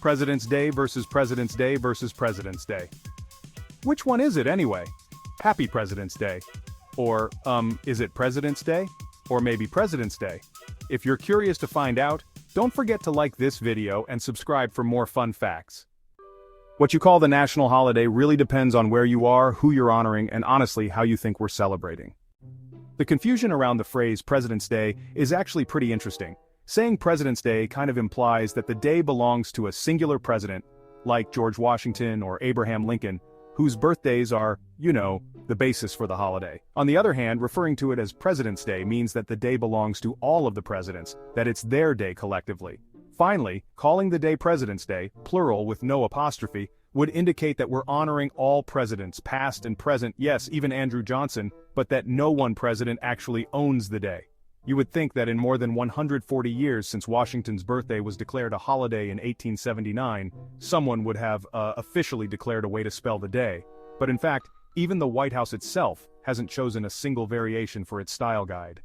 President's Day versus President's Day versus President's Day. Which one is it anyway? Happy President's Day. Or, is it President's Day? Or maybe President's Day? If you're curious to find out, don't forget to like this video and subscribe for more fun facts. What you call the national holiday really depends on where you are, who you're honoring, and honestly how you think we're celebrating. The confusion around the phrase President's Day is actually pretty interesting. Saying President's Day kind of implies that the day belongs to a singular president, like George Washington or Abraham Lincoln, whose birthdays are, the basis for the holiday. On the other hand, referring to it as President's Day means that the day belongs to all of the presidents, that it's their day collectively. Finally, calling the day President's Day, plural with no apostrophe, would indicate that we're honoring all presidents, past and present, yes, even Andrew Johnson, but that no one president actually owns the day. You would think that in more than 140 years since Washington's birthday was declared a holiday in 1879, someone would have officially declared a way to spell the day. But in fact, even the White House itself hasn't chosen a single variation for its style guide.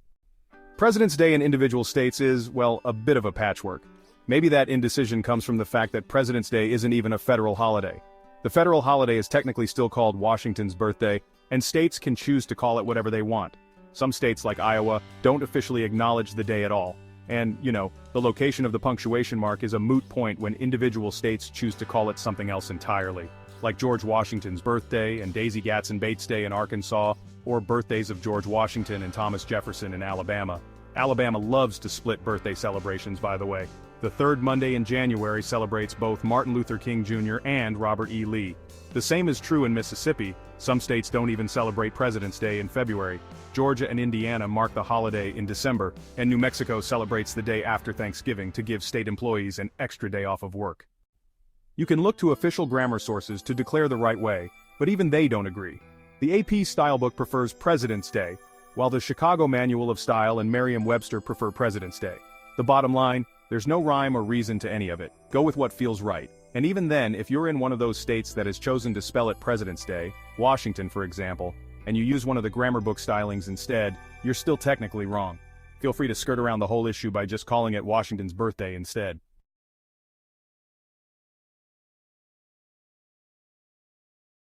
President's Day in individual states is, well, a bit of a patchwork. Maybe that indecision comes from the fact that President's Day isn't even a federal holiday. The federal holiday is technically still called Washington's birthday, and states can choose to call it whatever they want. Some states, like Iowa, don't officially acknowledge the day at all. And, the location of the punctuation mark is a moot point when individual states choose to call it something else entirely, like George Washington's birthday and Daisy Gatson Bates Day in Arkansas, or birthdays of George Washington and Thomas Jefferson in Alabama. Alabama loves to split birthday celebrations, by the way. The third Monday in January celebrates both Martin Luther King Jr. and Robert E. Lee. The same is true in Mississippi. Some states don't even celebrate President's Day in February. Georgia and Indiana mark the holiday in December, and New Mexico celebrates the day after Thanksgiving to give state employees an extra day off of work. You can look to official grammar sources to declare the right way, but even they don't agree. The AP Stylebook prefers President's Day, while the Chicago Manual of Style and Merriam-Webster prefer President's Day. The bottom line, there's no rhyme or reason to any of it. Go with what feels right. And even then, if you're in one of those states that has chosen to spell it President's Day, Washington for example, and you use one of the grammar book stylings instead, you're still technically wrong. Feel free to skirt around the whole issue by just calling it Washington's birthday instead.